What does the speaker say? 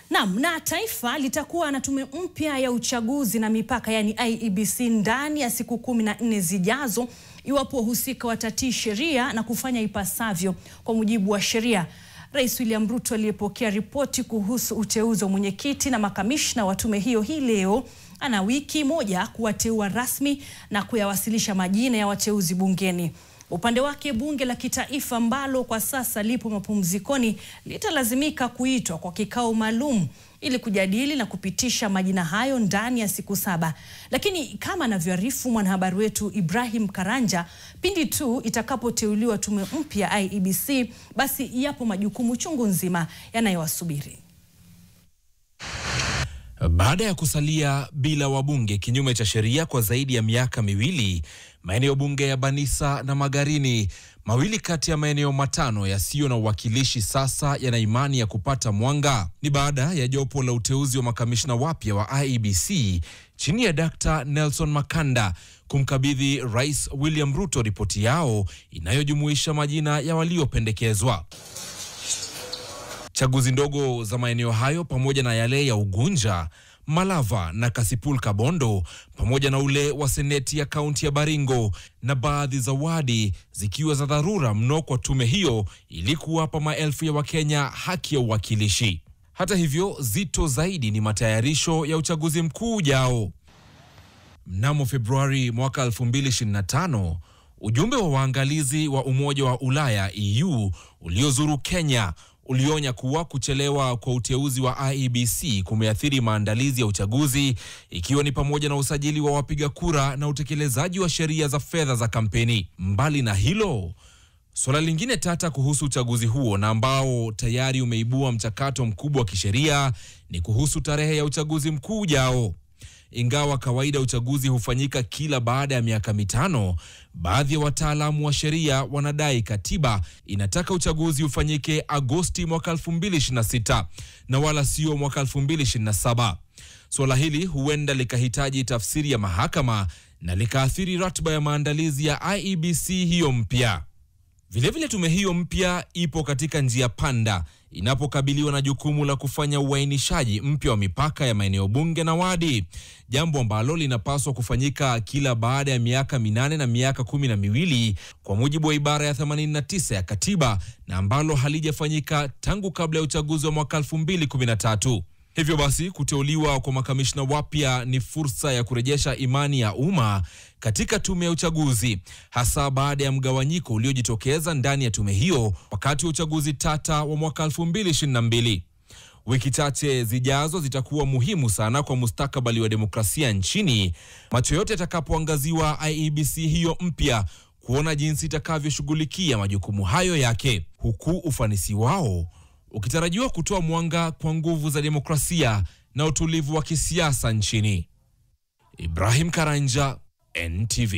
Na taifa litakuwa na tume mpya ya uchaguzi na mipaka yani IEBC ndani ya siku 14 zijazo iwapo wahusika watatii sheria na kufanya ipasavyo kwa mujibu wa sheria. Rais William Ruto aliyepokea ripoti kuhusu uteuzi wa mwenyekiti na makamishna wa tume hiyo hii leo ana wiki moja kuwateua rasmi na kuyawasilisha majina ya wateuzi bungeni. Upande wake bunge la kitaifa ambalo kwa sasa lipo mapumzikoni litalazimika kuitwa kwa kikao maalum ili kujadili na kupitisha majina hayo ndani ya siku 7. Lakini kama anavyoarifu mwanahabari wetu Ibrahim Karanja, pindi tu itakapoteuliwa tume mpya IEBC, basi yapo majukumu chungu nzima yanayowasubiri. Baada ya kusalia bila wabunge kinyume cha sheria kwa zaidi ya miaka miwili, maeneo bunge ya Banisa na Magarini, mawili kati ya maeneo matano yasiyo na uwakilishi, sasa yana imani ya kupata mwanga. Ni baada ya jopo la uteuzi wa makamishna wapya wa IEBC chini ya Dr. Nelson Makanda kumkabidhi Rais William Ruto ripoti yao inayojumuisha majina ya waliopendekezwa. Chaguzi ndogo za maeneo hayo pamoja na yale ya Ugunja, Malava na Kasipul Kabondo pamoja na ule wa seneti ya kaunti ya Baringo na baadhi za wadi zikiwa za dharura mno kwa tume hiyo ili kuwapa maelfu ya Wakenya haki ya uwakilishi. Hata hivyo, zito zaidi ni matayarisho ya uchaguzi mkuu ujao. Mnamo Februari mwaka 2025, ujumbe wa waangalizi wa Umoja wa Ulaya EU uliozuru Kenya ulionya kuwa kuchelewa kwa uteuzi wa IEBC kumeathiri maandalizi ya uchaguzi, ikiwa ni pamoja na usajili wa wapiga kura na utekelezaji wa sheria za fedha za kampeni. Mbali na hilo, swala lingine tata kuhusu uchaguzi huo na ambao tayari umeibua mchakato mkubwa wa kisheria ni kuhusu tarehe ya uchaguzi mkuu ujao. Ingawa kawaida uchaguzi hufanyika kila baada ya miaka 5, baadhi ya wataalamu wa sheria wanadai katiba inataka uchaguzi ufanyike Agosti mwaka 2026 na wala sio mwaka 2027. Swala hili huenda likahitaji tafsiri ya mahakama na likaathiri ratiba ya maandalizi ya IEBC hiyo mpya. Vilevile tume hiyo mpya ipo katika njia panda inapokabiliwa na jukumu la kufanya uainishaji mpya wa mipaka ya maeneo bunge na wadi, jambo ambalo linapaswa kufanyika kila baada ya miaka 8 na miaka 12 kwa mujibu wa ibara ya 89 ya katiba, na ambalo halijafanyika tangu kabla ya uchaguzi wa mwaka 2013. Hivyo basi, kuteuliwa kwa makamishna wapya ni fursa ya kurejesha imani ya umma katika tume ya uchaguzi, hasa baada ya mgawanyiko uliojitokeza ndani ya tume hiyo wakati wa uchaguzi tata wa mwaka 2022. Wiki chache zijazo zitakuwa muhimu sana kwa mustakabali wa demokrasia nchini, macho yote yatakapoangaziwa IEBC hiyo mpya kuona jinsi itakavyoshughulikia majukumu hayo yake, huku ufanisi wao ukitarajiwa kutoa mwanga kwa nguvu za demokrasia na utulivu wa kisiasa nchini. Ibrahim Karanja, NTV.